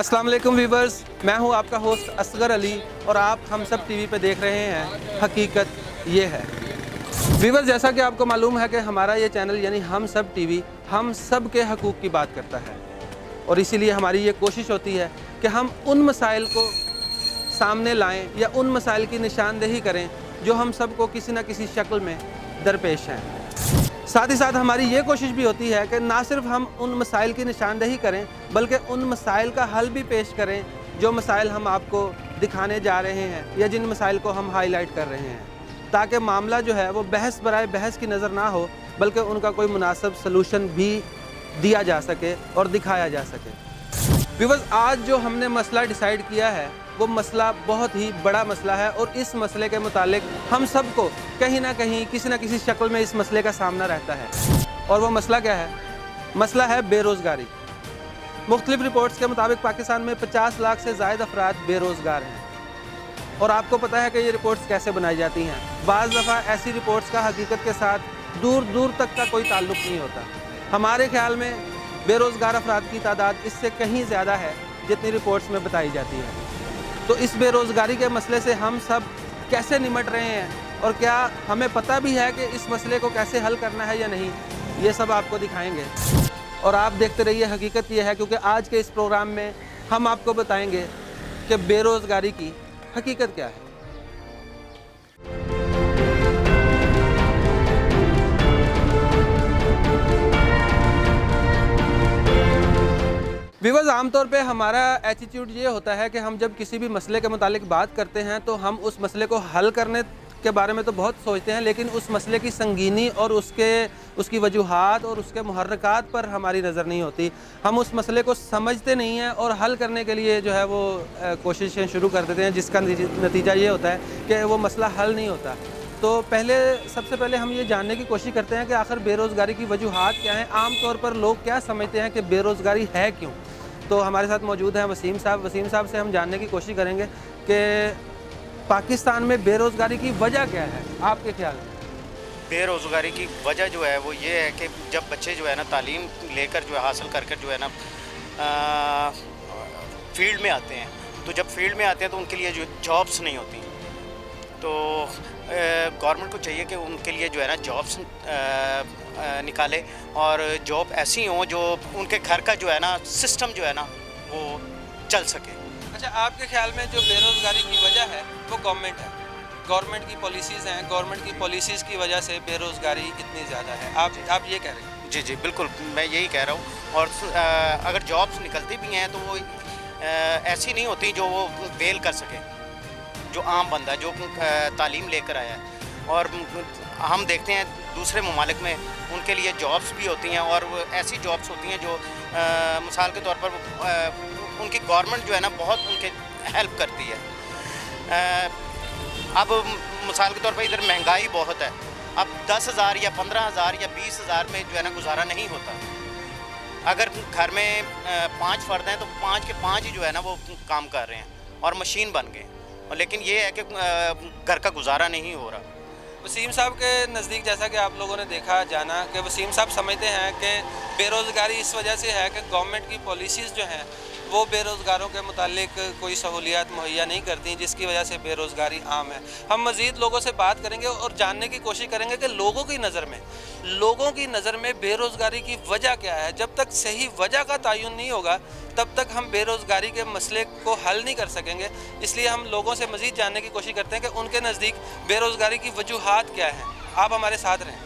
अस्सलाम वालेकुम वीवर्स, मैं हूं आपका होस्ट असगर अली और आप हम सब टीवी पे देख रहे हैं हकीकत ये है। वीवर्स, जैसा कि आपको मालूम है कि हमारा ये चैनल यानी हम सब टीवी हम सब के हकूक़ की बात करता है और इसीलिए हमारी ये कोशिश होती है कि हम उन मसाइल को सामने लाएं या उन मसाइल की निशानदेही करें जो हम सब को किसी न किसी शक्ल में दरपेश हैं। साथ ही साथ हमारी ये कोशिश भी होती है कि ना सिर्फ हम उन मसाइल की निशानदेही करें बल्कि उन मसाइल का हल भी पेश करें जो मसाइल हम आपको दिखाने जा रहे हैं या जिन मसाइल को हम हाईलाइट कर रहे हैं, ताकि मामला जो है वो बहस बराए बहस की नज़र ना हो बल्कि उनका कोई मुनासिब सलूशन भी दिया जा सके और दिखाया जा सके। व्यूअर्स, आज जो हमने मसला डिसाइड किया है वो मसला बहुत ही बड़ा मसला है और इस मसले के मुतालिक हम सब को कहीं ना कहीं किसी न किसी शक्ल में इस मसले का सामना रहता है। और वो मसला क्या है? मसला है बेरोज़गारी। मुख्तलिफ रिपोर्ट्स के मुताबिक पाकिस्तान में 50 लाख से ज़ायद अफराद बेरोज़गार हैं और आपको पता है कि ये रिपोर्ट्स कैसे बनाई जाती हैं। बाज़ दफ़ा ऐसी रिपोर्ट्स का हकीकत के साथ दूर दूर तक का कोई ताल्लुक़ नहीं होता। हमारे ख्याल में बेरोज़गार अफराद की तादाद इससे कहीं ज़्यादा है जितनी रिपोर्ट्स में बताई जाती है। तो इस बेरोज़गारी के मसले से हम सब कैसे निमट रहे हैं और क्या हमें पता भी है कि इस मसले को कैसे हल करना है या नहीं, ये सब आपको दिखाएंगे। और आप देखते रहिए हकीकत ये है, क्योंकि आज के इस प्रोग्राम में हम आपको बताएंगे कि बेरोज़गारी की हकीकत क्या है। व्यूअर्स, आमतौर पे हमारा एटीट्यूड ये होता है कि हम जब किसी भी मसले के मुतालिक बात करते हैं तो हम उस मसले को हल करने के बारे में तो बहुत सोचते हैं, लेकिन उस मसले की संगीनी और उसकी वजूहात और उसके मुहर्रकात पर हमारी नज़र नहीं होती। हम उस मसले को समझते नहीं हैं और हल करने के लिए जो है वो कोशिशें शुरू कर देते हैं, जिसका नतीजा ये होता है कि वो मसला हल नहीं होता। तो सबसे पहले हम ये जानने की कोशिश करते हैं कि आखिर बेरोज़गारी की वजूहात क्या हैं। आम तौर पर लोग क्या समझते हैं कि बेरोज़गारी है क्यों। तो हमारे साथ मौजूद हैं वसीम साहब। वसीम साहब से हम जानने की कोशिश करेंगे कि पाकिस्तान में बेरोज़गारी की वजह क्या है आपके ख्याल में? बेरोज़गारी की वजह जो है वो ये है कि जब बच्चे जो है ना तालीम लेकर जो है हासिल कर कर जो है ना फील्ड में आते हैं, तो जब फील्ड में आते हैं तो उनके लिए जो जॉब्स नहीं होती। तो गवर्नमेंट को चाहिए कि उनके लिए जो है ना जॉब्स निकाले और जॉब ऐसी हों जो उनके घर का जो है ना सिस्टम जो है ना वो चल सके। अच्छा, आपके ख्याल में जो बेरोज़गारी की वजह है वो गवर्नमेंट है, गवर्नमेंट की पॉलिसीज़ हैं, गवर्नमेंट की पॉलिसीज़ की वजह से बेरोज़गारी इतनी ज़्यादा है, आप ये कह रहे हैं? जी जी बिल्कुल, मैं यही कह रहा हूँ। और अगर जॉब्स निकलती भी हैं तो वो ऐसी नहीं होती जो वो बेल कर सके, जो आम बंदा जो तालीम लेकर आया है। और हम देखते हैं दूसरे ममालिक में उनके लिए जॉब्स भी होती हैं और ऐसी जॉब्स होती हैं जो मिसाल के तौर पर उनकी गवर्नमेंट जो है ना बहुत उनके हेल्प करती है। अब मिसाल के तौर पर इधर महंगाई बहुत है, अब 10,000 या 15,000 या 20,000 में जो है ना गुजारा नहीं होता। अगर घर में 5 फ़र्द हैं तो 5 के 5 ही जो है ना वो काम कर रहे हैं और मशीन बन गए, लेकिन ये है कि घर का गुजारा नहीं हो रहा। वसीम साहब के नज़दीक, जैसा कि आप लोगों ने देखा जाना, कि वसीम साहब समझते हैं कि बेरोज़गारी इस वजह से है कि गवर्नमेंट की पॉलिसीज़ जो हैं वो बेरोज़गारों के मुतालिक कोई सहूलियात मुहैया नहीं करती, जिसकी वजह से बेरोज़गारी आम है। हम मज़ीद लोगों से बात करेंगे और जानने की कोशिश करेंगे कि लोगों की नज़र में बेरोज़गारी की वजह क्या है। जब तक सही वजह का तयन नहीं होगा तब तक हम बेरोज़गारी के मसले को हल नहीं कर सकेंगे। इसलिए हम लोगों से मज़ीद जानने की कोशिश करते हैं कि उनके नज़दीक बेरोज़गारी की वजूहात क्या हैं। आप हमारे साथ रहें।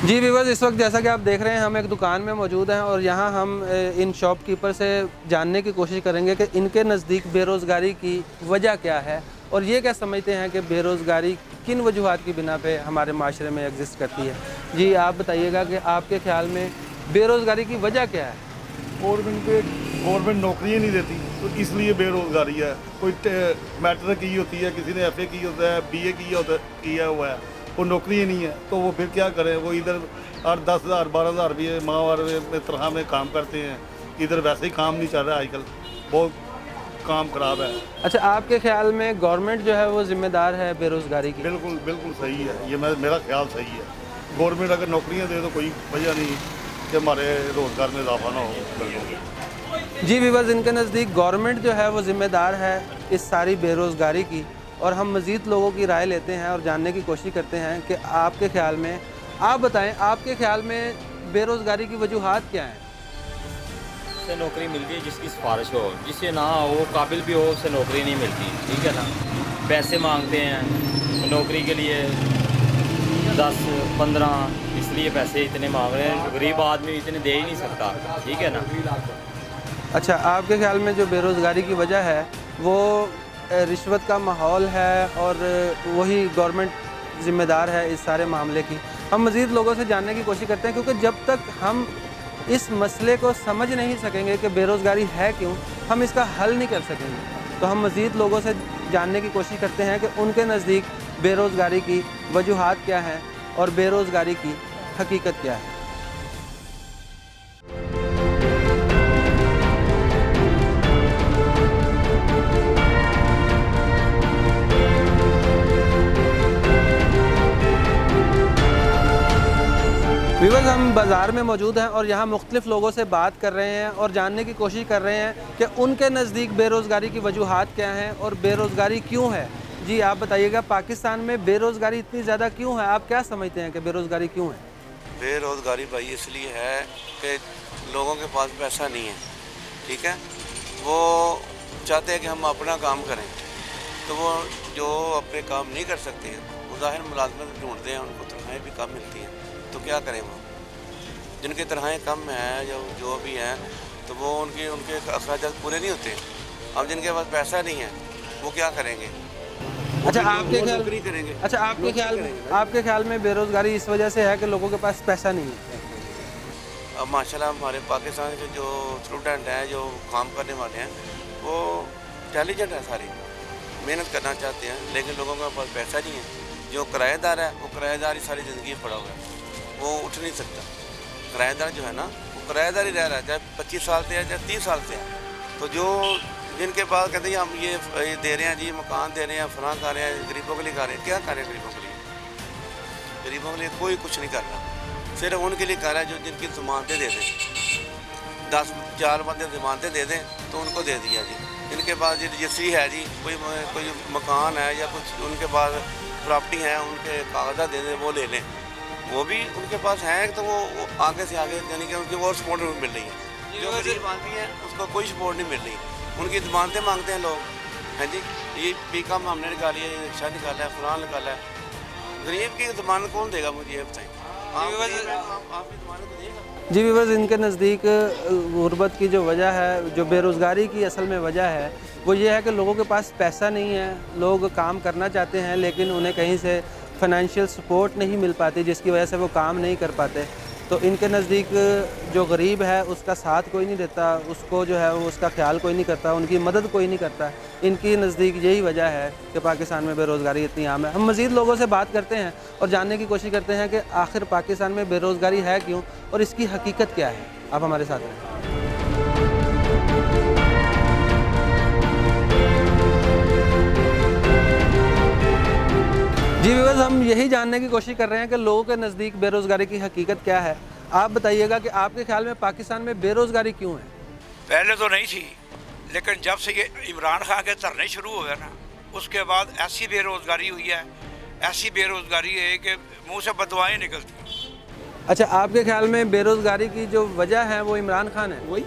जी व्यूअर्स, इस वक्त जैसा कि आप देख रहे हैं हम एक दुकान में मौजूद हैं और यहाँ हम इन शॉपकीपर से जानने की कोशिश करेंगे कि इनके नज़दीक बेरोज़गारी की वजह क्या है और ये क्या समझते हैं कि बेरोज़गारी किन वजूहात की बिना पे हमारे माशरे में एग्जिस्ट करती है। जी आप बताइएगा कि आपके ख्याल में बेरोज़गारी की वजह क्या है? गवर्नमेंट नौकरियाँ नहीं देती तो इसलिए बेरोज़गारी है। कोई मैट्रिक की होती है, किसी ने FA की होता है, BA किया हुआ है, वो नौकरी ही नहीं है तो वो फिर क्या करें। वो इधर 8-10,000 12,000 रुपये माहवार में तनख्वाह में काम करते हैं, इधर वैसे ही काम नहीं चल रहा है आजकल। बहुत काम खराब है। अच्छा, आपके ख्याल में गवर्नमेंट जो है वो जिम्मेदार है बेरोज़गारी की? बिल्कुल बिल्कुल सही है, ये मेरा ख्याल सही है। गवर्नमेंट अगर नौकरियां दे तो कोई वजह नहीं कि हमारे रोज़गार में इजाफा ना हो। बिल्कुल जी व्यूअर्स, इनके नज़दीक गवर्नमेंट जो है वो ज़िम्मेदार है इस सारी बेरोज़गारी की। और हम मज़ीद लोगों की राय लेते हैं और जानने की कोशिश करते हैं कि आपके ख्याल में, आप बताएं, आपके ख्याल में बेरोज़गारी की वजूहात क्या हैं? से नौकरी मिलती है जिसकी सिफारिश हो, जिससे ना हो काबिल भी हो उसे नौकरी नहीं मिलती, ठीक है ना। पैसे मांगते हैं नौकरी के लिए 10-15, इसलिए पैसे इतने मांग रहे हैं। गरीब आदमी इतने दे ही नहीं सकता, ठीक है ना। अच्छा, आपके ख्याल में जो बेरोज़गारी की वजह है वो रिश्वत का माहौल है और वही गवर्नमेंट ज़िम्मेदार है इस सारे मामले की। हम मज़ीद लोगों से जानने की कोशिश करते हैं, क्योंकि जब तक हम इस मसले को समझ नहीं सकेंगे कि बेरोज़गारी है क्यों, हम इसका हल नहीं कर सकेंगे। तो हम मज़ीद लोगों से जानने की कोशिश करते हैं कि उनके नज़दीक बेरोज़गारी की वजूहात क्या हैं और बेरोज़गारी की हकीकत क्या है। व्यूअर्स, हम बाज़ार में मौजूद हैं और यहाँ मुख्तलिफ़ लोगों से बात कर रहे हैं और जानने की कोशिश कर रहे हैं कि उनके नज़दीक बेरोज़गारी की वजूहात क्या हैं और बेरोज़गारी क्यों है। जी आप बताइएगा, पाकिस्तान में बेरोज़गारी इतनी ज़्यादा क्यों है? आप क्या समझते हैं कि बेरोज़गारी क्यों है? बेरोज़गारी भाई इसलिए है कि लोगों के पास पैसा नहीं है, ठीक है। वो चाहते हैं कि हम अपना काम करें, तो वो जो अपने काम नहीं कर सकते वो ज़ाहिर मुलाजमत ढूंढते हैं, उनको तनख्वाहें भी कम मिलती हैं, तो क्या करें वो। जिनकी तनख्वाहें कम हैं जो भी हैं, तो वो उनके अखराजात पूरे नहीं होते। अब जिनके पास पैसा नहीं है वो क्या करेंगे? अच्छा, आपके नौकरी करेंगे। अच्छा, आपके ख्याल में बेरोज़गारी इस वजह से है कि लोगों के पास पैसा नहीं है? अब माशाल्लाह हमारे पाकिस्तान के जो स्टूडेंट हैं, जो काम करने वाले हैं, वो इंटेलिजेंट हैं, सारे मेहनत करना चाहते हैं, लेकिन लोगों के पास पैसा नहीं है। जो किराएदार है वो किराएदार ही सारी ज़िंदगी पड़ा हुआ है, वो उठ नहीं सकता। किराएदार जो है ना, वो किराएदार ही रह रहा है, चाहे 25 साल से है चाहे 30 साल से है। तो जो जिनके पास कहते हैं हम ये दे रहे हैं जी, मकान दे रहे हैं, फलां कर रहे हैं, गरीबों के लिए कर रहे हैं, क्या कर रहे हैं गरीबों के लिए? गरीबों के लिए कोई कुछ नहीं कर रहा, सिर्फ उनके लिए कर रहा है जो जिनकी ज़मानतें दे दें। 10-4 बंदे ज़मानतें दे दें तो उनको दे दिया जी। जिनके पास जी रजिस्ट्री है जी, कोई मकान है या कुछ उनके पास प्रॉपर्टी है, उनके कागजात दे दें, वो ले लें। वो भी उनके पास हैं तो वो आगे से आगे, यानी कि उनकी और सपोर्ट मिल रही है। जो गरीब आदमी है उसको कोई सपोर्ट नहीं मिल रही, उनकी ज़मानतें मांगते हैं लोग। हैं जी, ये बीकॉम हमने निकाली है, ये रिक्शा निकाला है, फलां निकाला है। गरीब की ज़मानत कौन देगा? मुझे ये बताएं। आपकी ज़मानत को देगा? जी व्यूअर्स, इनके नज़दीक गुर्बत की जो वजह है, जो बेरोज़गारी की असल में वजह है, वो ये है कि लोगों के पास पैसा नहीं है। लोग काम करना चाहते हैं लेकिन उन्हें कहीं से फाइनेंशियल सपोर्ट नहीं मिल पाती, जिसकी वजह से वो काम नहीं कर पाते। तो इनके नज़दीक जो गरीब है उसका साथ कोई नहीं देता, उसको जो है वो उसका ख्याल कोई नहीं करता, उनकी मदद कोई नहीं करता। इनकी नज़दीक यही वजह है कि पाकिस्तान में बेरोज़गारी इतनी आम है। हम मज़ीद लोगों से बात करते हैं और जानने की कोशिश करते हैं कि आखिर पाकिस्तान में बेरोज़गारी है क्यों और इसकी हकीकत क्या है। आप हमारे साथ रहें। जी व्यूअर्स, हम यही जानने की कोशिश कर रहे हैं कि लोगों के नज़दीक बेरोज़गारी की हकीकत क्या है। आप बताइएगा कि आपके ख्याल में पाकिस्तान में बेरोज़गारी क्यों है? पहले तो नहीं थी, लेकिन जब से ये इमरान खान के धरने शुरू हुए ना, उसके बाद ऐसी बेरोज़गारी हुई है, ऐसी बेरोज़गारी है कि मुंह से बदवाएं निकलती। अच्छा, आपके ख्याल में बेरोज़गारी की जो वजह है वो इमरान खान है? वही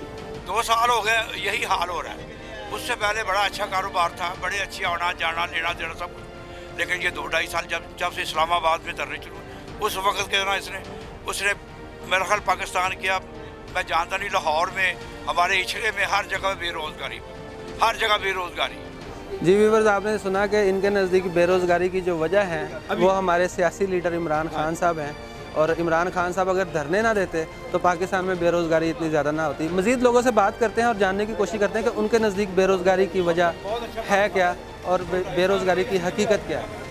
2 साल हो गए यही हाल हो रहा है। उससे पहले बड़ा अच्छा कारोबार था, बड़े अच्छी आना जाना लेना देना सब कुछ। लेकिन ये 2-2.5 साल जब से इस्लामाबाद में धरने शुरू हुए, उस वक्त के ना उसने मेरा ख्याल पाकिस्तान किया, मैं जानता नहीं, लाहौर में, हमारे इछड़े में, हर जगह बेरोज़गारी, हर जगह बेरोज़गारी। जी व्यूअर्स, आपने सुना कि इनके नज़दीक बेरोज़गारी की जो वजह है वो हमारे सियासी लीडर इमरान खान साहब हैं। और इमरान खान साहब अगर धरने ना देते तो पाकिस्तान में बेरोज़गारी इतनी ज़्यादा ना होती। मज़ीद लोगों से बात करते हैं और जानने की कोशिश करते हैं कि उनके नज़दीक बेरोज़गारी की वजह है क्या और बेरोज़गारी की हकीकत क्या है।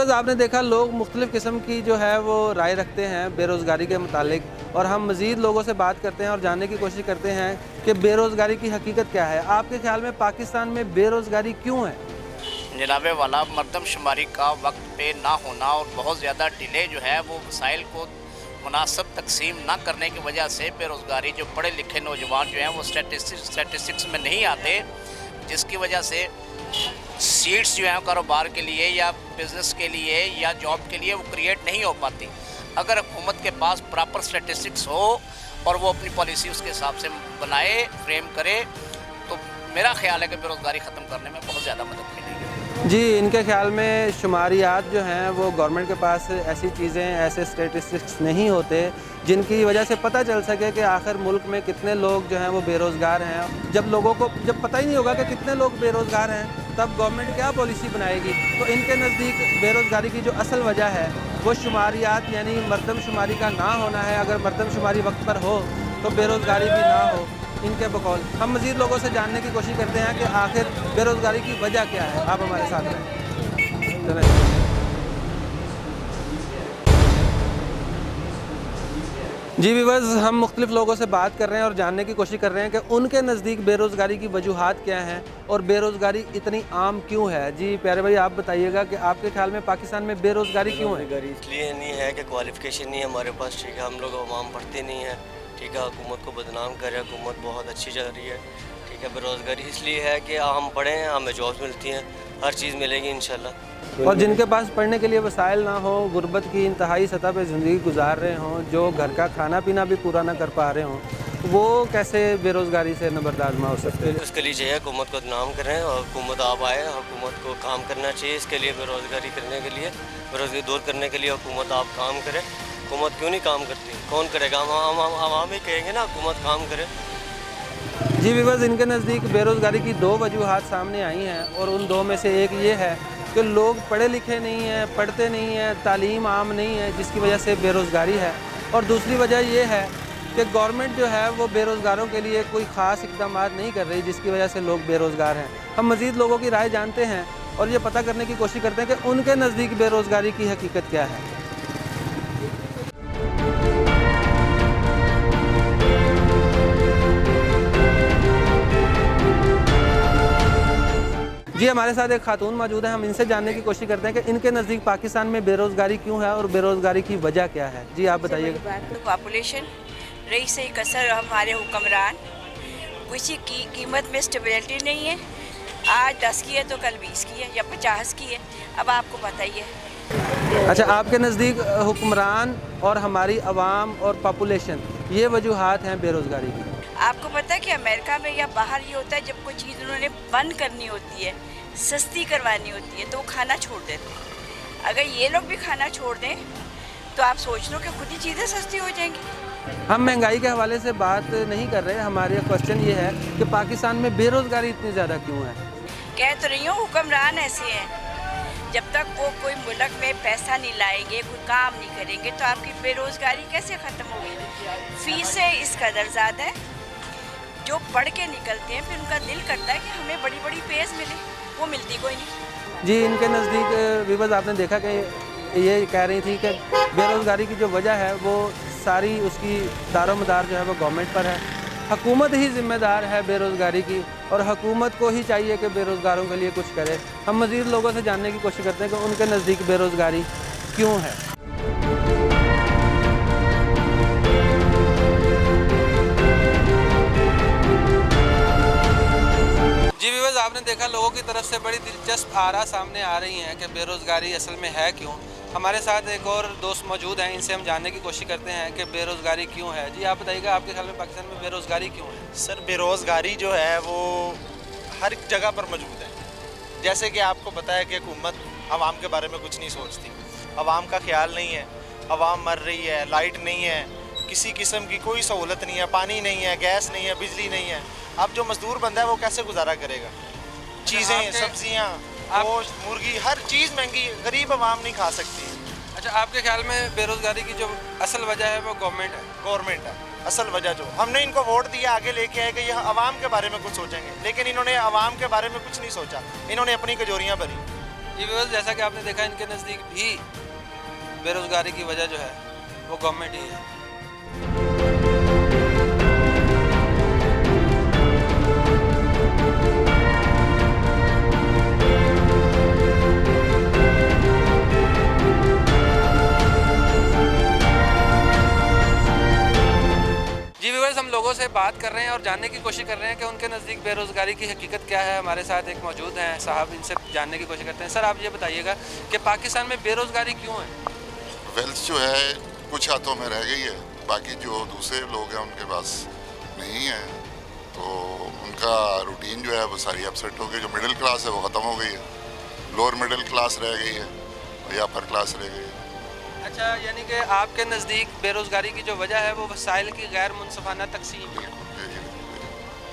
व्यूअर्स आपने देखा लोग मुख्तलिफ़ किस्म की जो है वो राय रखते हैं बेरोज़गारी के मुतालिक, और हम मज़ीद लोगों से बात करते हैं और जानने की कोशिश करते हैं कि बेरोज़गारी की हकीकत क्या है। आपके ख्याल में पाकिस्तान में बेरोज़गारी क्यों है? जनाबे वाला मरदमशुमारी का वक्त पे ना होना और बहुत ज़्यादा डिले जो है वो वसाइल को मुनासिब तकसीम ना करने की वजह से बेरोज़गारी, जो पढ़े लिखे नौजवान जो हैं वो स्टैटिस्टिक्स में नहीं आते, जिसकी वजह से सीट्स जो हैं कारोबार के लिए या बिज़नेस के लिए या जॉब के लिए वो क्रिएट नहीं हो पाती। अगर हुकूमत के पास प्रॉपर स्टैटिस्टिक्स हो और वो अपनी पॉलिसी उसके हिसाब से बनाए, फ्रेम करे, तो मेरा ख्याल है कि बेरोज़गारी ख़त्म करने में बहुत ज़्यादा मदद मिलेगी। जी, इनके ख्याल में शुमारियात जो हैं वो गवर्नमेंट के पास ऐसी चीज़ें, ऐसे स्टैटिस्टिक्स नहीं होते जिनकी वजह से पता चल सके कि आखिर मुल्क में कितने लोग जो हैं वो बेरोज़गार हैं। जब लोगों को जब पता ही नहीं होगा कि कितने लोग बेरोज़गार हैं, तब गवर्नमेंट क्या पॉलिसी बनाएगी। तो इनके नज़दीक बेरोज़गारी की जो असल वजह है वो शुमारियात यानी मरदमशुमारी का ना होना है। अगर मरदमशुमारी वक्त पर हो तो बेरोज़गारी भी ना हो, इनके बकौल। हम मज़ीद लोगों से जानने की कोशिश करते हैं कि आखिर बेरोज़गारी की वजह क्या है। आप हमारे साथ रहें। चलें। जी व्यूअर्स, हम मुख्तलिफ़ लोगों से बात कर रहे हैं और जानने की कोशिश कर रहे हैं कि उनके नज़दीक बेरोज़गारी की वजूहात क्या हैं और बेरोज़गारी इतनी आम क्यों है। जी प्यारे भाई, आप बताइएगा कि आपके ख्याल में पाकिस्तान में बेरोज़गारी क्यों है? बेरोज़गारी इसलिए नहीं है कि क्वालिफ़िकेशन नहीं है हमारे पास, ठीक है। हम लोग अवाम पढ़ते नहीं हैं, ठीक है। हुकूमत को बदनाम कर रहे हैं, हुकूमत बहुत अच्छी चल रही है, ठीक है। बेरोज़गारी इसलिए है कि हम पढ़े हैं, हमें जॉब्स मिलती हैं, हर चीज़ मिलेगी इंशाल्लाह। और जिनके पास पढ़ने के लिए वसाइल ना हो, गुर्बत की इंतहाई सतह पे ज़िंदगी गुजार रहे हों, जो घर का खाना पीना भी पूरा ना कर पा रहे हों, वो कैसे बेरोज़गारी से नबरदाज़मा हो सकते हैं? उसके लिए चाहिए हुकूमत को बदनाम करें और हुकूमत आप आए, हुकूमत को काम करना चाहिए। इसके लिए बेरोज़गारी करने के लिए, बेरोज़गारी दूर करने के लिए हुकूमत आप काम करें। हुकूमत क्यों नहीं काम करती? कौन करेगा? हम ही कहेंगे ना हुकूमत काम करे। जी व्यूअर्स, इनके नज़दीक बेरोज़गारी की दो वजूहात सामने आई हैं और उन दो में से एक ये है कि लोग पढ़े लिखे नहीं हैं, पढ़ते नहीं हैं, तालीम आम नहीं है, जिसकी वजह से बेरोज़गारी है। और दूसरी वजह ये है कि गवर्नमेंट जो है वो बेरोज़गारों के लिए कोई ख़ास इक़दाम नहीं कर रही, जिसकी वजह से लोग बेरोज़गार हैं। हम मज़ीद लोगों की राय जानते हैं और ये पता करने की कोशिश करते हैं कि उनके नज़दीक बेरोज़गारी की हकीकत क्या है। जी, हमारे साथ एक खातून मौजूद है, हम इनसे जानने की कोशिश करते हैं कि इनके नज़दीक पाकिस्तान में बेरोज़गारी क्यों है और बेरोज़गारी की वजह क्या है। जी आप बताइएगा। पॉपुलेशन रही से कसर, हमारे हुक्मरान किसी की कीमत में स्टेबिलिटी नहीं है। आज 10 की है तो कल 20 की है या 50 की है, अब आपको बताइए। अच्छा, आपके नज़दीक हुक्मरान और हमारी आवाम और पॉपुलेशन, ये वजूहात हैं बेरोज़गारी की। आपको पता है कि अमेरिका में या बाहर ये होता है, जब कोई चीज़ उन्होंने बंद करनी होती है, सस्ती करवानी होती है, तो वो खाना छोड़ देते हैं। अगर ये लोग भी खाना छोड़ दें तो आप सोच लो कि खुद ही चीज़ें सस्ती हो जाएंगी। हम महंगाई के हवाले से बात नहीं कर रहे, हमारा क्वेश्चन ये है कि पाकिस्तान में बेरोज़गारी इतनी ज़्यादा क्यों है। कह तो रही हूँ, हुक्मरान ऐसे हैं, जब तक वो कोई मुल्क में पैसा नहीं लाएंगे, कोई काम नहीं करेंगे, तो आपकी बेरोज़गारी कैसे ख़त्म होगी। फीसें इस कदर ज़्यादा है, जो पढ़ के निकलते हैं फिर उनका दिल करता है कि हमें बड़ी बड़ी पेज मिले, वो मिलती कोई नहीं। जी, इनके नज़दीक व्यूअर्स आपने देखा कि ये कह रही थी कि बेरोज़गारी की जो वजह है वो सारी उसकी दारोमदार जो है वो गवर्नमेंट पर है। हुकूमत ही ज़िम्मेदार है बेरोज़गारी की और हुकूमत को ही चाहिए कि बेरोज़गारों के लिए कुछ करे। हम मज़ीद लोगों से जानने की कोशिश करते हैं कि उनके नज़दीक बेरोज़गारी क्यों है। जी व्यूअर्स, आपने देखा लोगों की तरफ से बड़ी दिलचस्प आरा सामने आ रही हैं कि बेरोज़गारी असल में है क्यों। हमारे साथ एक और दोस्त मौजूद हैं, इनसे हम जानने की कोशिश करते हैं कि बेरोज़गारी क्यों है। जी आप बताइएगा, आपके ख्याल में पाकिस्तान में बेरोज़गारी क्यों है? सर, बेरोज़गारी जो है वो हर जगह पर मौजूद है। जैसे कि आपको पता है कि हुकूमत आवाम के बारे में कुछ नहीं सोचती, आवाम का ख्याल नहीं है, आवाम मर रही है, लाइट नहीं है, किसी किस्म की कोई सहूलत नहीं है, पानी नहीं है, गैस नहीं है, बिजली नहीं है। अब जो मजदूर बंदा है वो कैसे गुजारा करेगा? चीज़ें, सब्जियाँ, गोश्त, मुर्गी, हर चीज़ महंगी, गरीब आवाम नहीं खा सकती। अच्छा, आपके ख्याल में बेरोज़गारी की जो असल वजह है वो गवर्नमेंट है? गवर्नमेंट है असल वजह। जो हमने इनको वोट दिया, आगे लेके आए कि यह आवाम के बारे में कुछ सोचेंगे, लेकिन इन्होंने आवाम के बारे में कुछ नहीं सोचा, इन्होंने अपनी कजोरियाँ भरी। जी व्यूअर्स, जैसा कि आपने देखा इनके नज़दीक भी बेरोज़गारी की वजह जो है वो गवर्नमेंट ही है। जी व्यूअर्स, हम लोगों से बात कर रहे हैं और जानने की कोशिश कर रहे हैं कि उनके नज़दीक बेरोज़गारी की हकीकत क्या है। हमारे साथ एक मौजूद हैं साहब, इनसे जानने की कोशिश करते हैं। सर, आप ये बताइएगा कि पाकिस्तान में बेरोज़गारी क्यों है? वेल्थ जो है कुछ हाथों में रह गई है, बाकी जो दूसरे लोग हैं उनके पास नहीं है, तो उनका रूटीन जो है वो सारी अपसेट हो गई। जो मिडिल क्लास है वो ख़त्म हो गई है, लोअर मिडिल क्लास रह गई है या अपर क्लास रह गई है। अच्छा, यानी कि आपके नज़दीक बेरोज़गारी की जो वजह है वो वसाइल की गैर मुनसफ़ाना तकसीम है।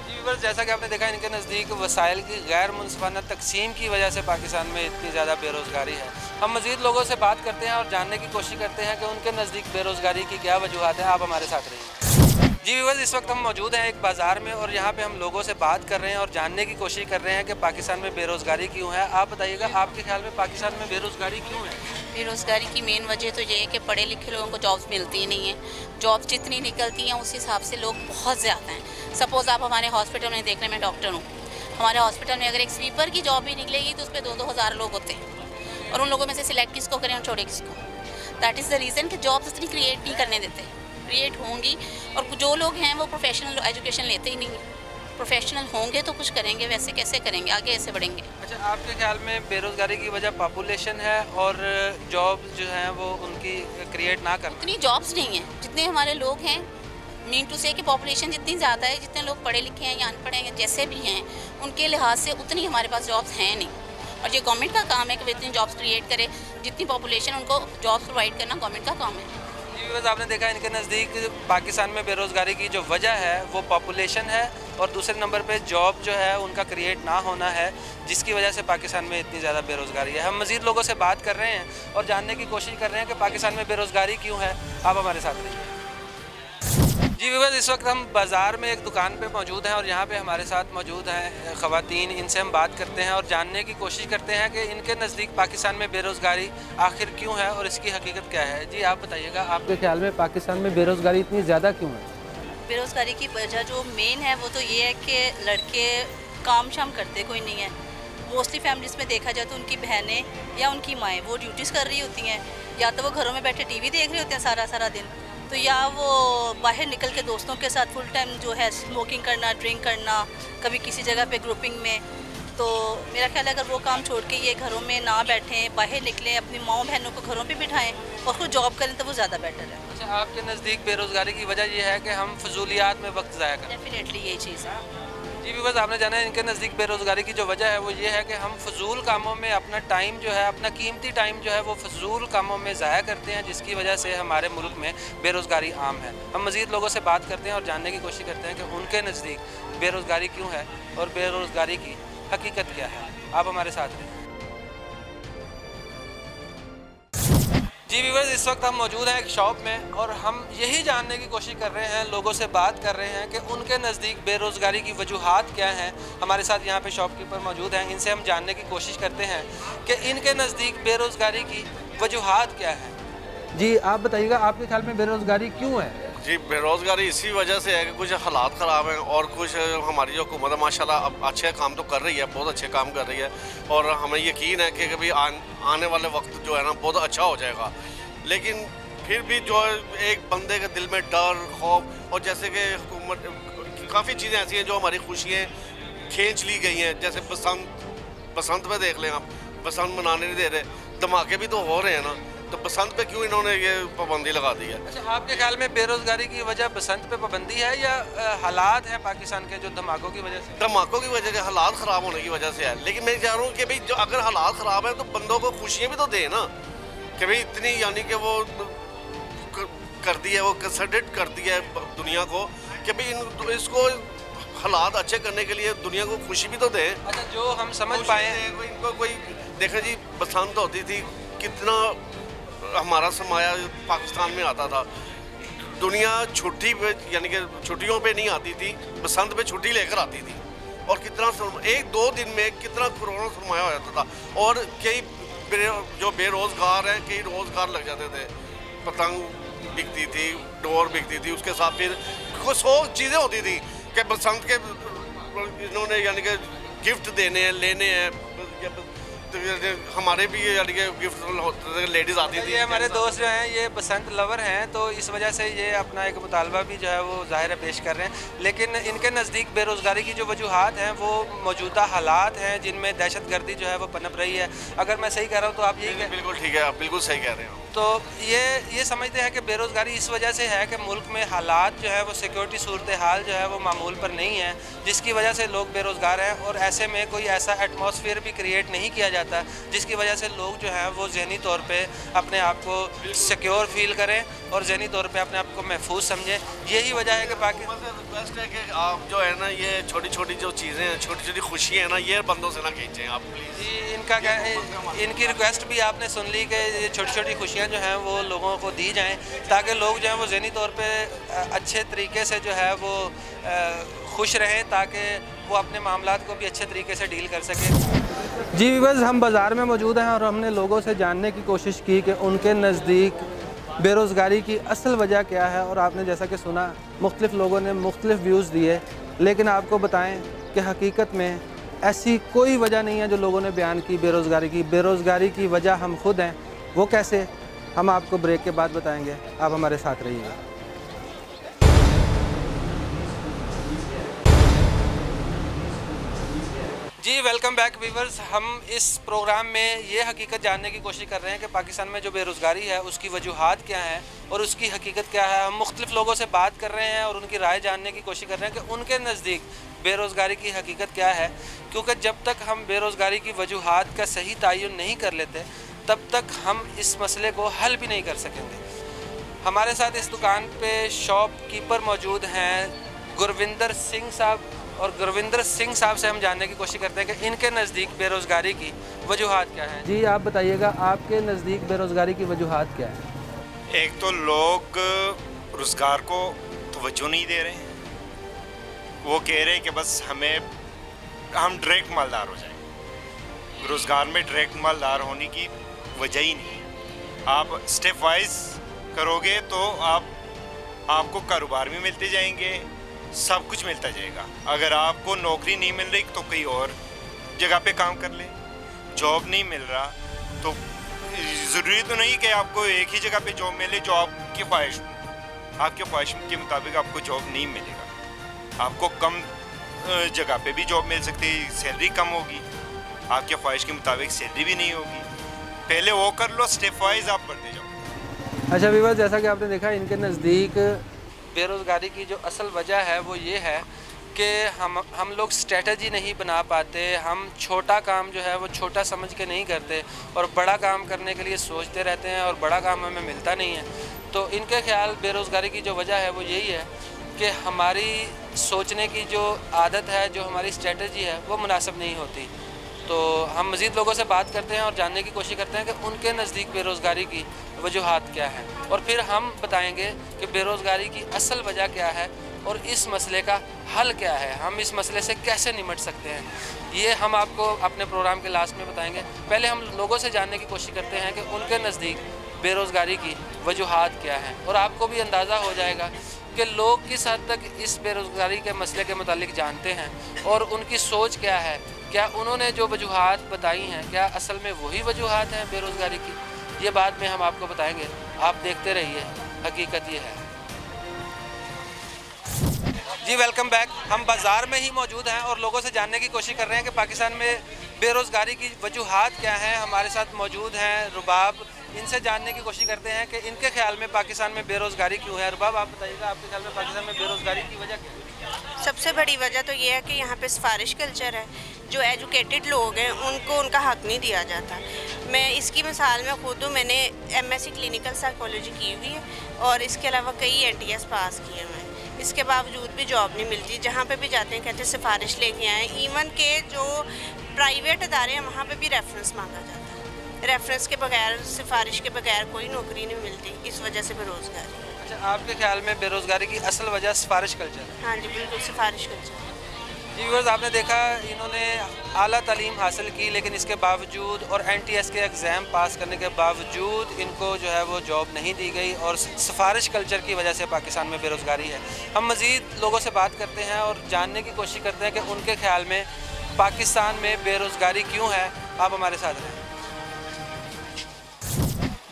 जी व्यूअर्स, जैसा कि आपने देखा इनके नज़दीक वसाइल की गैर मुनसफ़ाना तकसीम की वजह से पाकिस्तान में इतनी ज़्यादा बेरोज़गारी है। हम मज़ीद लोगों से बात करते हैं और जानने की कोशिश करते हैं कि उनके नज़दीक बेरोज़गारी की क्या वजूहत है। आप हमारे साथ रहिए। जी व्यूअर्स, इस वक्त हम मौजूद हैं एक बाज़ार में और यहाँ पे हम लोगों से बात कर रहे हैं और जानने की कोशिश कर रहे हैं कि पाकिस्तान में बेरोज़गारी क्यों है। आप बताइएगा, आपके ख्याल में पाकिस्तान में बेरोज़गारी क्यों है? बेरोज़गारी की मेन वजह तो ये है कि पढ़े लिखे लोगों को जॉब्स मिलती ही नहीं है। जॉब्स जितनी निकलती हैं उस हिसाब से लोग बहुत ज़्यादा हैं। सपोज़ आप हमारे हॉस्पिटल में देख रहे हैं, मैं डॉक्टर हूँ, हमारे हॉस्पिटल में अगर एक स्वीपर की जॉब भी निकलेगी तो उस पर 2-2 हज़ार लोग होते हैं और उन लोगों में से सिलेक्ट किसको करें और छोड़े किसको। दैट इज़ द रीज़न कि जॉब्स इतनी क्रिएट नहीं करने देते। क्रिएट होंगी और जो लोग हैं वो प्रोफेशनल एजुकेशन लेते ही नहीं हैं। प्रोफेशनल होंगे तो कुछ करेंगे, वैसे कैसे करेंगे, आगे ऐसे बढ़ेंगे। अच्छा, आपके ख्याल में बेरोज़गारी की वजह पॉपुलेशन है और जॉब जो हैं वो उनकी क्रिएट ना करना? इतनी जॉब्स नहीं हैं जितने हमारे लोग हैं। मीन टू से कि पॉपुलेशन जितनी ज़्यादा है, जितने लोग पढ़े लिखे हैं या अनपढ़ हैं जैसे भी हैं, उनके लिहाज से उतनी हमारे पास जॉब्स हैं नहीं। और ये गवर्नमेंट का काम है कि वो इतनी जॉब्स क्रिएट करे। जितनी पॉपुलेशन उनको जॉब्स प्रोवाइड करना गवर्नमेंट का काम है। बस आपने देखा इनके नज़दीक पाकिस्तान में बेरोज़गारी की जो वजह है वो पॉपुलेशन है और दूसरे नंबर पे जॉब जो है उनका क्रिएट ना होना है, जिसकी वजह से पाकिस्तान में इतनी ज़्यादा बेरोज़गारी है। हम मज़ीद लोगों से बात कर रहे हैं और जानने की कोशिश कर रहे हैं कि पाकिस्तान में बेरोज़गारी क्यों है। आप हमारे साथ रहिए। जी व्यूअर्स, इस वक्त हम बाज़ार में एक दुकान पे मौजूद हैं और यहाँ पे हमारे साथ मौजूद हैं ख़वातीन। इनसे हम बात करते हैं और जानने की कोशिश करते हैं कि इनके नज़दीक पाकिस्तान में बेरोज़गारी आखिर क्यों है और इसकी हकीकत क्या है। जी आप बताइएगा, आपके ख्याल में पाकिस्तान में बेरोज़गारी इतनी ज़्यादा क्यों है? बेरोज़गारी की वजह जो मेन है वो तो ये है कि लड़के काम शाम करते कोई नहीं है। मोस्टली फैमिलीज़ में देखा जाए तो उनकी बहनें या उनकी माएँ वो ड्यूटीज़ कर रही होती हैं, या तो वो घरों में बैठे टीवी देख रहे होते हैं सारा दिन, तो या वो बाहर निकल के दोस्तों के साथ फुल टाइम जो है स्मोकिंग करना, ड्रिंक करना, कभी किसी जगह पे ग्रुपिंग में। तो मेरा ख्याल है अगर वो काम छोड़ के ये घरों में ना बैठें, बाहर निकलें, अपनी माँ बहनों को घरों पे बिठाएं और खुद जॉब करें तो वो ज़्यादा बेटर है। अच्छा, आपके नज़दीक बेरोज़गारी की वजह यह है कि हम फजूलियात में वक्त ज़ाया करें? डेफिनेटली यही चीज़ है। जी भी बस आपने जाना है इनके नज़दीक बेरोज़गारी की जो वजह है वो ये है कि हम फजूल कामों में अपना टाइम जो है, अपना कीमती टाइम जो है वो फजूल कामों में ज़ाया करते हैं, जिसकी वजह से हमारे मुल्क में बेरोज़गारी आम है। हम मज़ीद लोगों से बात करते हैं और जानने की कोशिश करते हैं कि उनके नज़दीक बेरोज़गारी क्यों है और बेरोज़गारी की हकीकत क्या है। आप हमारे साथ रहिए। जी व्यूअर्स, इस वक्त हम मौजूद हैं एक शॉप में और हम यही जानने की कोशिश कर रहे हैं, लोगों से बात कर रहे हैं कि उनके नज़दीक बेरोज़गारी की वजूहात क्या हैं। हमारे साथ यहाँ पे शॉपकीपर मौजूद हैं, इनसे हम जानने की कोशिश करते हैं कि इनके नज़दीक बेरोज़गारी की वजूहात क्या है। जी आप बताइएगा, आपके ख्याल में बेरोज़गारी क्यों है? जी बेरोज़गारी इसी वजह से है कि कुछ हालात ख़राब हैं और कुछ हमारी जो हुकूमत है माशाल्लाह अब अच्छे काम तो कर रही है, बहुत अच्छे काम कर रही है और हमें यकीन है कि कभी आने वाले वक्त जो है ना बहुत अच्छा हो जाएगा। लेकिन फिर भी जो एक बंदे के दिल में डर, खौफ और जैसे कि हुकूमत काफ़ी चीज़ें ऐसी हैं जो हमारी खुशियाँ खींच ली गई हैं। जैसे बसंत पे देख लें आप, बसंत मनाने नहीं दे रहे, धमाके भी तो हो रहे हैं ना, तो बसंत पे क्यों इन्होंने ये पाबंदी लगा दी है? अच्छा, आपके ख्याल में बेरोज़गारी की वजह बसंत पे पाबंदी है या हालात हैं पाकिस्तान के जो धमाकों की वजह से? धमाकों की वजह से, हालात ख़राब होने की वजह से है। लेकिन मैं चाह रहा हूँ कि भाई जो अगर हालात ख़राब है तो बंदों को खुशियाँ भी तो दें ना, कि भाई इतनी यानी कि वो कर दिया, वो कंसल्टेट कर दिया है दुनिया को कि भाई इसको हालात अच्छे करने के लिए दुनिया को खुशी भी तो दें। अच्छा, जो हम समझ पाए इनको कोई देखा जी, बसंत होती थी, कितना हमारा सरमाया पाकिस्तान में आता था। दुनिया छुट्टी पे यानी कि छुट्टियों पे नहीं आती थी, बसंत पे छुट्टी लेकर आती थी और कितना 1-2 दिन में कितना करोड़ों सरमाया हो जाता था। और कई जो बेरोज़गार हैं कई रोज़गार लग जाते थे, पतंग बिकती थी, डोर बिकती थी, उसके साथ फिर कुछ 100 चीज़ें होती थी कि बसंत के इन्होंने यानी कि गिफ्ट देने हैं, लेने हैं, तो हमारे भी यानी कि गिफ्ट होते थे, लेडीज़ आती थी। ये हमारे दोस्त जो हैं ये बसंत लवर हैं, तो इस वजह से ये अपना एक मुतालबा भी जो है वो ज़ाहिर है पेश कर रहे हैं। लेकिन इनके नज़दीक बेरोज़गारी की जो वजूहात हैं वो मौजूदा हालात हैं जिनमें दहशतगर्दी जो है वो पनप रही है। अगर मैं सही कह रहा हूँ तो आप यही बिल्कुल ठीक है, आप बिल्कुल सही कह रहे हो। तो ये समझते हैं कि बेरोज़गारी इस वजह से है कि मुल्क में हालात जो है वो सिक्योरिटी सूरत हाल जो है वो मामूल पर नहीं है, जिसकी वजह से लोग बेरोज़गार हैं और ऐसे में कोई ऐसा एटमॉस्फेयर भी क्रिएट नहीं किया जाता जिसकी वजह से लोग जो हैं वो ज़हनी तौर पे अपने आप को सिक्योर फील करें और ज़हनी तौर पे अपने आप को महफूज समझें। यही वजह है कि बाकी रिक्वेस्ट है कि आप जो है ना ये छोटी छोटी जो चीज़ें हैं, छोटी छोटी खुशियाँ हैं ना, ये बंदों से ना खींचें आप प्लीज़। जी, इनकी रिक्वेस्ट भी आपने सुन ली कि ये छोटी छोटी खुशियाँ जो हैं वो लोगों को दी जाएं ताकि लोग जो हैं वो ज़हनी तौर पे अच्छे तरीके से जो है वो खुश रहें, ताकि वो अपने मामलात को भी अच्छे तरीके से डील कर सकें। जी व्यूअर्स, हम बाज़ार में मौजूद हैं और हमने लोगों से जानने की कोशिश की कि उनके नज़दीक बेरोज़गारी की असल वजह क्या है, और आपने जैसा कि सुना मुख्तलिफ़ लोगों ने मुख्तलिफ़ व्यूज़ दिए, लेकिन आपको बताएं कि हकीकत में ऐसी कोई वजह नहीं है जो लोगों ने बयान की बेरोज़गारी की वजह हम खुद हैं। वो कैसे, हम आपको ब्रेक के बाद बताएंगे, आप हमारे साथ रहिएगा। जी वेलकम बैक व्यूअर्स, हम इस प्रोग्राम में ये हकीकत जानने की कोशिश कर रहे हैं कि पाकिस्तान में जो बेरोज़गारी है उसकी वजूहात क्या हैं और उसकी हकीकत क्या है। हम मुख्तलिफ़ लोगों से बात कर रहे हैं और उनकी राय जानने की कोशिश कर रहे हैं कि उनके नज़दीक बेरोज़गारी की हकीकत क्या है, क्योंकि जब तक हम बेरोज़गारी की वजूहात का सही तयन नहीं कर लेते तब तक हम इस मसले को हल भी नहीं कर सकेंगे। हमारे साथ इस दुकान पे शॉपकीपर मौजूद हैं गुरविंदर सिंह साहब, और गुरविंदर सिंह साहब से हम जानने की कोशिश करते हैं कि इनके नज़दीक बेरोज़गारी की वजूहात क्या है। जी आप बताइएगा, आपके नज़दीक बेरोज़गारी की वजूहात क्या है? एक तो लोग रोज़गार को तवज्जो नहीं दे रहे, वो कह रहे हैं कि बस हम डायरेक्ट मालदार हो जाएं। रोज़गार में डायरेक्ट मालदार होने की वजह ही नहीं है। आप स्टेप वाइज करोगे तो आपको कारोबार भी मिलते जाएंगे, सब कुछ मिलता जाएगा। अगर आपको नौकरी नहीं मिल रही तो कहीं और जगह पे काम कर ले। जॉब नहीं मिल रहा तो ज़रूरी तो नहीं कि आपको एक ही जगह पे जॉब मिले जो आपकी ख्वाहिश हो। आपकी ख्वाहिश के मुताबिक आपको जॉब नहीं मिलेगा। आपको कम जगह पे भी जॉब मिल सकती है, सैलरी कम होगी, आपकी ख्वाहिश के मुताबिक सैलरी भी नहीं होगी। पहले वो कर लो, स्टेप वाइज आप बढ़ते जाओ। अच्छा व्यूअर्स, जैसा कि आपने देखा इनके नज़दीक बेरोज़गारी की जो असल वजह है वो ये है कि हम लोग स्ट्रेटजी नहीं बना पाते, हम छोटा काम जो है वो छोटा समझ के नहीं करते और बड़ा काम करने के लिए सोचते रहते हैं और बड़ा काम हमें मिलता नहीं है। तो इनके ख्याल बेरोज़गारी की जो वजह है वो यही है कि हमारी सोचने की जो आदत है, जो हमारी स्ट्रेटजी है वो मुनासिब नहीं होती। तो हम मज़ीद लोगों से बात करते हैं और जानने की कोशिश करते हैं कि उनके नज़दीक बेरोज़गारी की वजूहात क्या है, और फिर हम बताएंगे कि बेरोज़गारी की असल वजह क्या है और इस मसले का हल क्या है, हम इस मसले से कैसे निपट सकते हैं। ये हम आपको अपने प्रोग्राम के लास्ट में बताएंगे। पहले हम लोगों से जानने की कोशिश करते हैं कि उनके नज़दीक बेरोज़गारी की वजूहात क्या हैं, और आपको भी अंदाज़ा हो जाएगा कि लोग किस हद तक इस बेरोज़गारी के मसले के मुतालिक जानते हैं और उनकी सोच क्या है। क्या उन्होंने जो वजूहात बताई हैं क्या असल में वही वजूहात हैं बेरोज़गारी की, ये बाद में हम आपको बताएंगे। आप देखते रहिए, हकीकत ये है। जी वेलकम बैक, हम बाज़ार में ही मौजूद हैं और लोगों से जानने की कोशिश कर रहे हैं कि पाकिस्तान में बेरोज़गारी की वजूहात क्या हैं। हमारे साथ मौजूद हैं रुबाब, इनसे जानने की कोशिश करते हैं कि इनके ख्याल में पाकिस्तान में बेरोज़गारी क्यों है। रुबाब आप बताइएगा, आपके ख्याल में पाकिस्तान में बेरोज़गारी की वजह क्या है? सबसे बड़ी वजह तो ये है कि यहाँ पे सिफारिश कल्चर है। जो एजुकेटेड लोग हैं उनको उनका हक नहीं दिया जाता। मैं इसकी मिसाल में खुद हूँ, मैंने MSc क्लिनिकल साइकोलॉजी की हुई है और इसके अलावा कई NTS पास किए हुए हैं। इसके बावजूद भी जॉब नहीं मिलती। जहाँ पे भी जाते हैं कहते हैं सिफारिश लेके आएँ। इवन के जो प्राइवेट अदारे हैं वहाँ पे भी रेफरेंस मांगा जाता है। रेफरेंस के बगैर, सिफारिश के बगैर कोई नौकरी नहीं मिलती, इस वजह से बेरोज़गारी। अच्छा, आपके ख्याल में बेरोज़गारी की असल वजह सिफारिश कल्चर है? हाँ जी बिल्कुल, सिफारिश कल्चर। जी व्यूअर्स, आपने देखा इन्होंने आला तालीम हासिल की, लेकिन इसके बावजूद और NTS के एग्ज़ाम पास करने के बावजूद इनको जो है वो जॉब नहीं दी गई और सिफारिश कल्चर की वजह से पाकिस्तान में बेरोज़गारी है। हम मज़ीद लोगों से बात करते हैं और जानने की कोशिश करते हैं कि उनके ख़्याल में पाकिस्तान में बेरोज़गारी क्यों है। आप हमारे साथ रहें।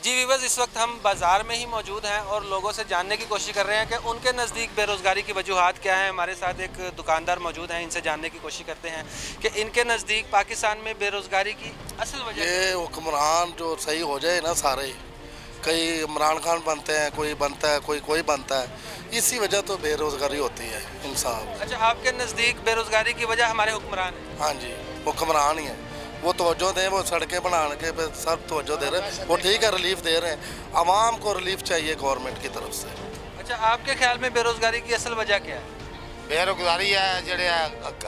जी व्यूअर्स, इस वक्त हम बाज़ार में ही मौजूद हैं और लोगों से जानने की कोशिश कर रहे हैं कि उनके नज़दीक बेरोज़गारी की वजूहात क्या हैं। हमारे साथ एक दुकानदार मौजूद हैं, इनसे जानने की कोशिश करते हैं कि इनके नज़दीक पाकिस्तान में बेरोज़गारी की असल वजह ये हुक्मरान जो सही हो जाए ना, सारे कई इमरान खान बनते हैं, कोई बनता है, कोई बनता है, इसी वजह तो बेरोज़गारी होती है इंसान। अच्छा, आपके नज़दीक बेरोज़गारी की वजह हमारे हुक्मरान हैं? हाँ जी, हुक्मरान ही है। वो तवज्जो दें, वो सड़कें बनाने के पे सब तवज्जो दे रहे हैं, वो ठीक है, रिलीफ दे रहे हैं। आवाम को रिलीफ चाहिए गवर्नमेंट की तरफ से। अच्छा, आपके ख्याल में बेरोज़गारी की असल वजह क्या है? बेरोज़गारी है जेड़े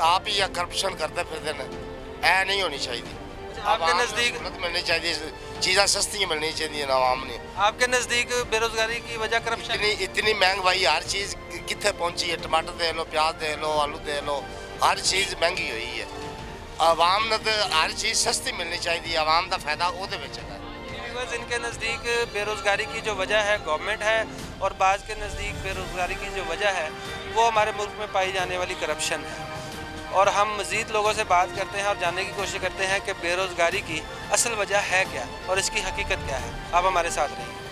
आप ही करप्शन करते फिरते हैं, ऐ नहीं होनी चाहिए। आपके नज़दीक मिलनी चाहिए, चीज़ां सस्ती मिलनी चाहिए आवाम ने। आपके नज़दीक बेरोज़गारी की वजह करप्शन? इतनी महंगाई, हर चीज़ कितने पहुंची है। टमाटर दे लो, प्याज दे लो, आलू दे लो, हर चीज़ महंगी हुई है। आवाम ने तो हर चीज़ सस्ती मिलनी चाहिए, आवाम का फायदा ਉਹਦੇ ਵਿੱਚ है। इनके नज़दीक बेरोज़गारी की जो वजह है गवर्नमेंट है और बाज़ के नज़दीक बेरोज़गारी की जो वजह है वो हमारे मुल्क में पाई जाने वाली करप्शन है। और हम मज़ीद लोगों से बात करते हैं और जानने की कोशिश करते हैं कि बेरोज़गारी की असल वजह है क्या और इसकी हकीकत क्या है। आप हमारे साथ रहिए।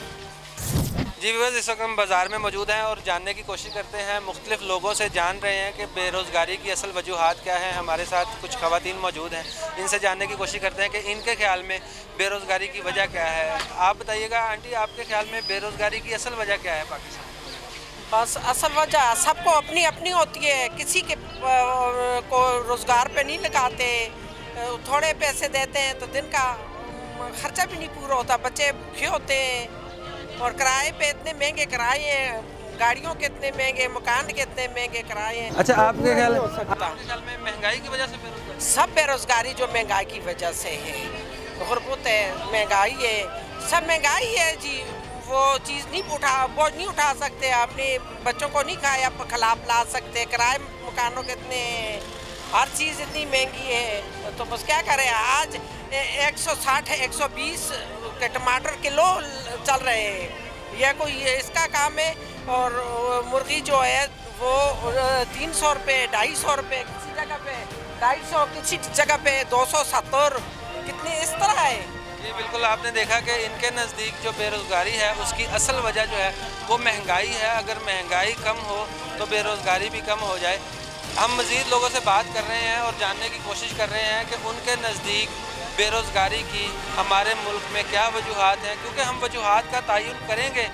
जी व्यूअर्स, इस वक्त हम बाज़ार में मौजूद हैं और जानने की कोशिश करते हैं, मुख्तलिफ़ लोगों से जान रहे हैं कि बेरोज़गारी की असल वजूहात क्या हैं। हमारे साथ कुछ ख़वातीन मौजूद हैं, इनसे जानने की कोशिश करते हैं कि इनके ख़्याल में बेरोज़गारी की वजह क्या है। आप बताइएगा आंटी, आपके ख़्याल में बेरोज़गारी की असल वजह क्या है पाकिस्तान? बस असल वजह सबको अपनी अपनी होती है, किसी के को रोज़गार पे नहीं लगाते, थोड़े पैसे देते हैं तो दिन का खर्चा भी नहीं पूरा होता, बच्चे भूखे होते हैं और किराए पे इतने महंगे किराए हैं, गाड़ियों के इतने महंगे, मकान के इतने महंगे किराए हैं। अच्छा, आपके ख्याल में महंगाई की वजह से बेरोज़गारी? सब बेरोज़गारी जो महंगाई की वजह से है, गुर्बत है, महंगाई है, सब महंगाई है जी। वो चीज़ नहीं बोझ नहीं उठा सकते, अपने बच्चों को नहीं खाया खिला पिला सकते, किराए मकानों के इतने, हर चीज़ इतनी महंगी है। तो बस क्या करें, आज 160 120 के टमाटर किलो चल रहे हैं, यह कोई इसका काम है। और मुर्गी जो है वो 300 रुपये, 250 रुपये, किसी जगह पे 250, किसी जगह पे 270, कितनी इस तरह है। जी बिल्कुल, आपने देखा कि इनके नज़दीक जो बेरोज़गारी है उसकी असल वजह जो है वो महंगाई है। अगर महंगाई कम हो तो बेरोज़गारी भी कम हो जाए। हम मज़ीद लोगों से बात कर रहे हैं और जानने की कोशिश कर रहे हैं कि उनके नज़दीक बेरोज़गारी की हमारे मुल्क में क्या वजूहात हैं, क्योंकि हम वजूहात का तयन करेंगे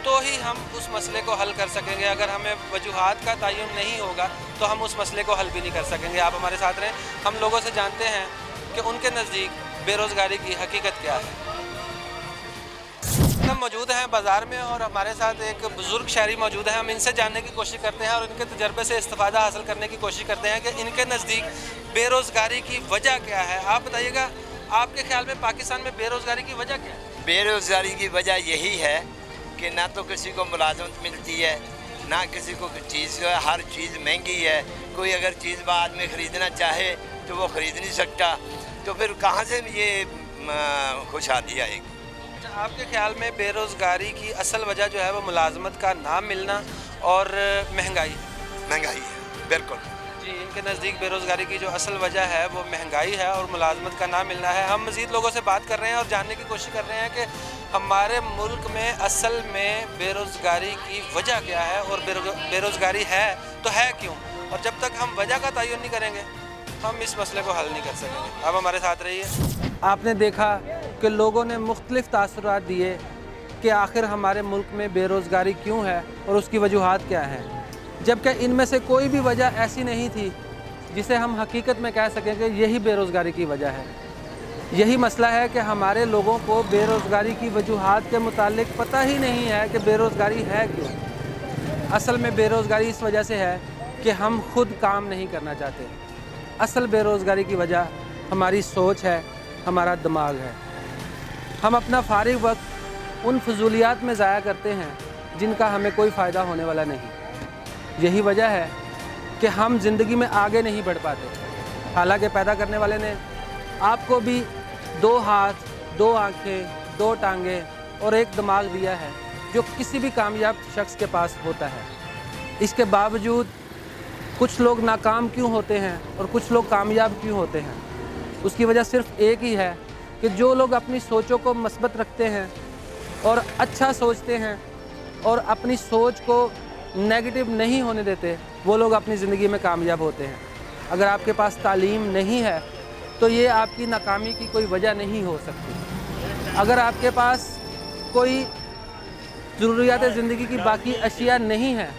तो ही हम उस मसले को हल कर सकेंगे। अगर हमें वजूहात का तयन नहीं होगा तो हम उस मसले को हल भी नहीं कर सकेंगे। आप हमारे साथ रहें, हम लोगों से जानते हैं कि उनके नज़दीक बेरोज़गारी की हकीकत क्या है। हम मौजूद हैं बाज़ार में और हमारे साथ एक बुज़ुर्ग शहरी मौजूद हैं। हम इनसे जानने की कोशिश करते हैं और इनके तजर्बे से इस्तिफ़ादा हासिल करने की कोशिश करते हैं कि इनके नज़दीक बेरोज़गारी की वजह क्या है। आप बताइएगा, आपके ख्याल में पाकिस्तान में बेरोज़गारी की वजह क्या है? बेरोज़गारी की वजह यही है कि ना तो किसी को मुलाजमत मिलती है, ना किसी को चीज़, हर चीज़ महंगी है। कोई अगर चीज़ बाद में ख़रीदना चाहे तो वो ख़रीद नहीं सकता, तो फिर कहाँ से ये खुशहाली आएगी। अच्छा, आपके ख्याल में बेरोज़गारी की असल वजह जो है वो मुलाजमत का ना मिलना और महंगाई है। बिल्कुल जी, इनके नज़दीक बेरोज़गारी की जो असल वजह है वो महंगाई है और मुलाजमत का ना मिलना है। हम मज़ीद लोगों से बात कर रहे हैं और जानने की कोशिश कर रहे हैं कि हमारे मुल्क में असल में बेरोज़गारी की वजह क्या है और बेरोज़गारी है तो है क्यों, और जब तक हम वजह का तयन नहीं करेंगे हम इस मसले को हल नहीं कर सकेंगे। अब हमारे साथ रहिए। आपने देखा कि लोगों ने मुख्तलिफ़ तासुरात दिए कि आखिर हमारे मुल्क में बेरोज़गारी क्यों है और उसकी वजूहात क्या हैं, जबकि इनमें से कोई भी वजह ऐसी नहीं थी जिसे हम हकीकत में कह सकें कि यही बेरोज़गारी की वजह है। यही मसला है कि हमारे लोगों को बेरोज़गारी की वजूहात के मुतालिक पता ही नहीं है कि बेरोज़गारी है क्यों। असल में बेरोज़गारी इस वजह से है कि हम खुद काम नहीं करना चाहते। असल बेरोज़गारी की वजह हमारी सोच है, हमारा दिमाग है। हम अपना फारिग वक्त उन फजूलियात में ज़ाया करते हैं जिनका हमें कोई फ़ायदा होने वाला नहीं। यही वजह है कि हम ज़िंदगी में आगे नहीं बढ़ पाते। हालांकि पैदा करने वाले ने आपको भी 2 हाथ, 2 आँखें, 2 टांगें और एक दिमाग दिया है, जो किसी भी कामयाब शख्स के पास होता है। इसके बावजूद कुछ लोग नाकाम क्यों होते हैं और कुछ लोग कामयाब क्यों होते हैं? उसकी वजह सिर्फ एक ही है कि जो लोग अपनी सोचों को मस्बत रखते हैं और अच्छा सोचते हैं और अपनी सोच को नेगेटिव नहीं होने देते, वो लोग अपनी ज़िंदगी में कामयाब होते हैं। अगर आपके पास तालीम नहीं है तो ये आपकी नाकामी की कोई वजह नहीं हो सकती। अगर आपके पास कोई ज़रूरियात ज़िंदगी की बाकी अशिया नहीं है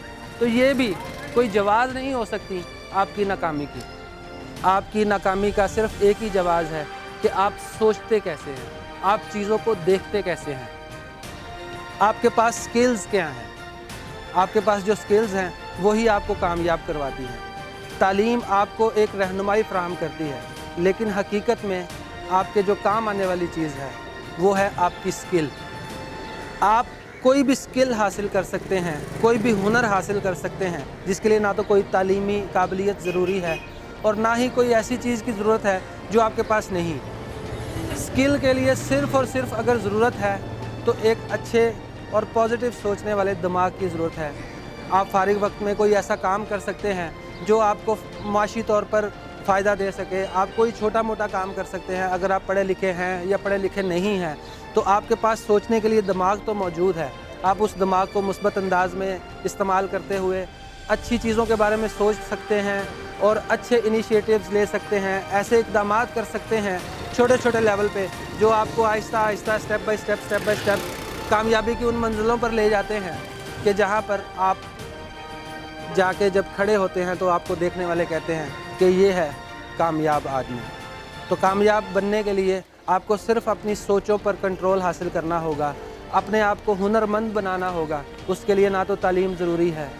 तो ये भी कोई जवाज़ नहीं हो सकती आपकी नाकामी की। आपकी नाकामी का सिर्फ एक ही जवाज़ है कि आप सोचते कैसे हैं, आप चीज़ों को देखते कैसे हैं, आपके पास स्किल्स क्या हैं। आपके पास जो स्किल्स हैं वही आपको कामयाब करवाती हैं। तालीम आपको एक रहनुमाई फराहम करती है, लेकिन हकीकत में आपके जो काम आने वाली चीज़ है वो है आपकी स्किल। आप कोई भी स्किल हासिल कर सकते हैं, कोई भी हुनर हासिल कर सकते हैं, जिसके लिए ना तो कोई तालीमी काबिलियत ज़रूरी है और ना ही कोई ऐसी चीज़ की ज़रूरत है जो आपके पास नहीं। स्किल के लिए सिर्फ़ और सिर्फ अगर ज़रूरत है तो एक अच्छे और पॉजिटिव सोचने वाले दिमाग की ज़रूरत है। आप फारिग वक्त में कोई ऐसा काम कर सकते हैं जो आपको माशी तौर पर फ़ायदा दे सके। आप कोई छोटा मोटा काम कर सकते हैं। अगर आप पढ़े लिखे हैं या पढ़े लिखे नहीं हैं तो आपके पास सोचने के लिए दिमाग तो मौजूद है। आप उस दिमाग को मुस्बत अंदाज में इस्तेमाल करते हुए अच्छी चीज़ों के बारे में सोच सकते हैं और अच्छे इनिशिएटिव्स ले सकते हैं। ऐसे इक़दाम कर सकते हैं छोटे छोटे लेवल पे जो आपको Aahista Aahista step by step कामयाबी की उन मंजिलों पर ले जाते हैं कि जहाँ पर आप जाके जब खड़े होते हैं तो आपको देखने वाले कहते हैं कि ये है कामयाब आदमी। तो कामयाब बनने के लिए आपको सिर्फ़ अपनी सोचों पर कंट्रोल हासिल करना होगा, अपने आप को हुनरमंद बनाना होगा। उसके लिए ना तो तालीम ज़रूरी है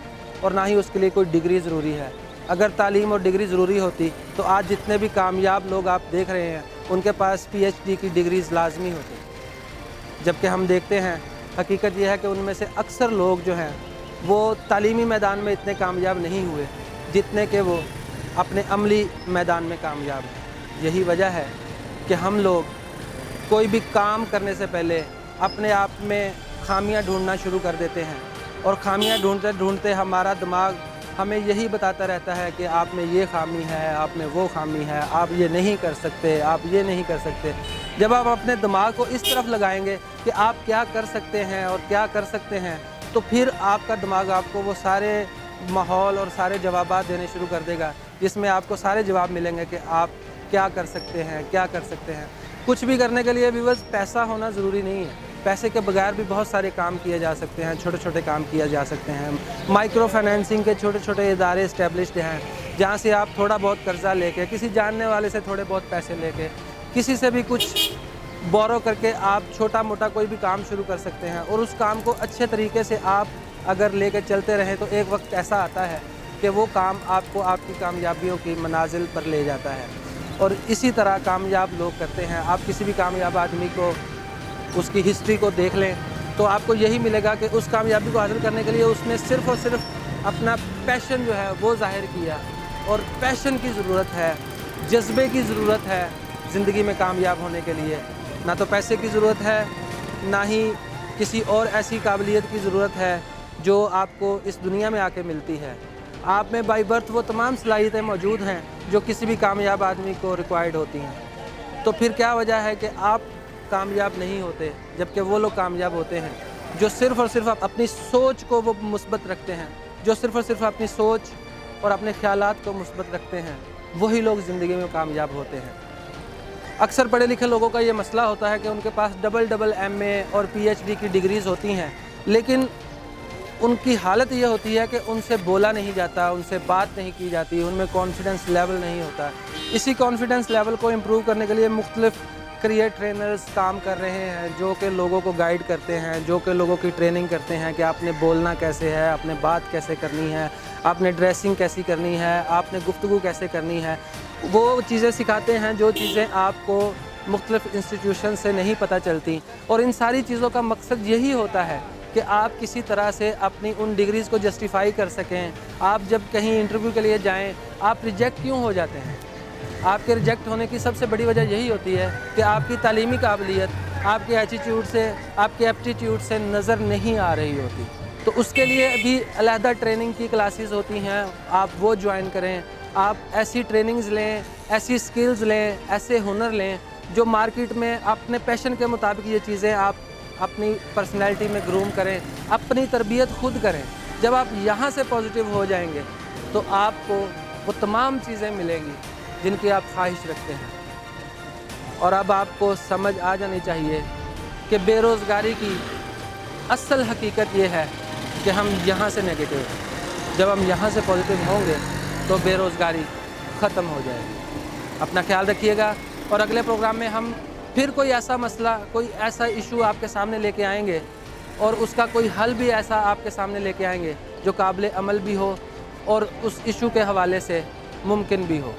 और ना ही उसके लिए कोई डिग्री ज़रूरी है। अगर तालीम और डिग्री ज़रूरी होती तो आज जितने भी कामयाब लोग आप देख रहे हैं उनके पास PhD की डिग्रीज़ लाजमी होती। जबकि हम देखते हैं हकीकत यह है कि उनमें से अक्सर लोग जो हैं वो तालीमी मैदान में इतने कामयाब नहीं हुए जितने कि वो अपने अमली मैदान में कामयाब हैं। यही वजह है कि हम लोग कोई भी काम करने से पहले अपने आप में खामियां ढूंढना शुरू कर देते हैं और खामियां ढूंढते ढूंढते हमारा दिमाग हमें यही बताता रहता है कि आप में ये खामी है, आप में वो खामी है, आप ये नहीं कर सकते, आप ये नहीं कर सकते। जब आप अपने दिमाग को इस तरफ लगाएंगे कि आप क्या कर सकते हैं और क्या कर सकते हैं, तो फिर आपका दिमाग आपको वो सारे माहौल और सारे जवाबात देने शुरू कर देगा जिसमें आपको सारे जवाब मिलेंगे कि आप क्या कर सकते हैं, क्या कर सकते हैं। कुछ भी करने के लिए भी बस पैसा होना ज़रूरी नहीं है। पैसे के बगैर भी बहुत सारे काम किए जा सकते हैं, छोटे छोटे काम किए जा सकते हैं। माइक्रो फाइनेंसिंग के छोटे छोटे इदारे इस्टेब्लिश्ड हैं जहाँ से आप थोड़ा बहुत कर्जा लेके, किसी जानने वाले से थोड़े बहुत पैसे लेके, किसी से भी कुछ बोरो करके आप छोटा मोटा कोई भी काम शुरू कर सकते हैं। और उस काम को अच्छे तरीके से आप अगर लेके चलते रहें तो एक वक्त ऐसा आता है कि वो काम आपको आपकी कामयाबियों की मनाजिल पर ले जाता है। और इसी तरह कामयाब लोग करते हैं। आप किसी भी कामयाब आदमी को, उसकी हिस्ट्री को देख लें तो आपको यही मिलेगा कि उस कामयाबी को हासिल करने के लिए उसने सिर्फ़ और सिर्फ अपना पैशन जो है वो ज़ाहिर किया। और पैशन की ज़रूरत है, जज्बे की ज़रूरत है ज़िंदगी में कामयाब होने के लिए। ना तो पैसे की ज़रूरत है, ना ही किसी और ऐसी काबिलियत की ज़रूरत है जो आपको इस दुनिया में आके मिलती है। आप में बाई बर्थ वो तमाम सलाहियतें मौजूद हैं जो किसी भी कामयाब आदमी को रिक्वायर्ड होती हैं। तो फिर क्या वजह है कि आप कामयाब नहीं होते जबकि वो लोग कामयाब होते हैं जो सिर्फ़ और सिर्फ अपनी सोच को वो मुस्बत रखते हैं, जो सिर्फ़ और सिर्फ अपनी सोच और अपने ख्यालात को मुस्बत रखते हैं, वही लोग ज़िंदगी में कामयाब होते हैं। अक्सर पढ़े लिखे लोगों का ये मसला होता है कि उनके पास डबल MA और PhD की डिग्रीज़ होती हैं, लेकिन उनकी हालत ये होती है कि उनसे बोला नहीं जाता, उनसे बात नहीं की जाती, उनमें कॉन्फिडेंस लेवल नहीं होता। इसी कॉन्फिडेंस लेवल को इम्प्रूव करने के लिए मुख्तलिफ करियर ट्रेनर्स काम कर रहे हैं जो कि लोगों को गाइड करते हैं, जो कि लोगों की ट्रेनिंग करते हैं कि आपने बोलना कैसे है, आपने बात कैसे करनी है, आपने ड्रेसिंग कैसी करनी है, आपने गुफ्तगू कैसे करनी है। वो चीज़ें सिखाते हैं जो चीज़ें आपको मुख्तलिफ इंस्टीट्यूशन से नहीं पता चलती। और इन सारी चीज़ों का मकसद यही होता है कि आप किसी तरह से अपनी उन डिग्रीज़ को जस्टिफाई कर सकें। आप जब कहीं इंटरव्यू के लिए जाएं, आप रिजेक्ट क्यों हो जाते हैं? आपके रिजेक्ट होने की सबसे बड़ी वजह यही होती है कि आपकी तालीमी काबिलियत आपके एटीट्यूड से, आपके एप्टीट्यूड से नज़र नहीं आ रही होती। तो उसके लिए भी अलहदा ट्रेनिंग की क्लासेस होती हैं, आप वो ज्वाइन करें। आप ऐसी ट्रेनिंग्स लें, ऐसी स्किल्स लें, ऐसे हुनर लें जो मार्केट में अपने पैशन के मुताबिक ये चीज़ें आप अपनी पर्सनैलिटी में ग्रूम करें, अपनी तरबियत खुद करें। जब आप यहाँ से पॉजिटिव हो जाएंगे तो आपको वो तमाम चीज़ें मिलेंगी जिनकी आप ख्वाहिश रखते हैं। और अब आपको समझ आ जानी चाहिए कि बेरोज़गारी की असल हकीकत ये है कि हम यहाँ से नेगेटिव हैं। जब हम यहाँ से पॉजिटिव होंगे तो बेरोज़गारी ख़त्म हो जाएगी। अपना ख्याल रखिएगा और अगले प्रोग्राम में हम फिर कोई ऐसा मसला, कोई ऐसा इशू आपके सामने लेके आएंगे और उसका कोई हल भी ऐसा आपके सामने लेके आएंगे जो काबिल अमल भी हो और उस इशू के हवाले से मुमकिन भी हो।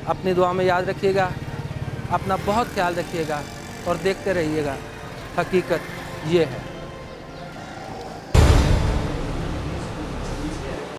अपनी दुआ में याद रखिएगा, अपना बहुत ख्याल रखिएगा और देखते रहिएगा। हकीकत ये है।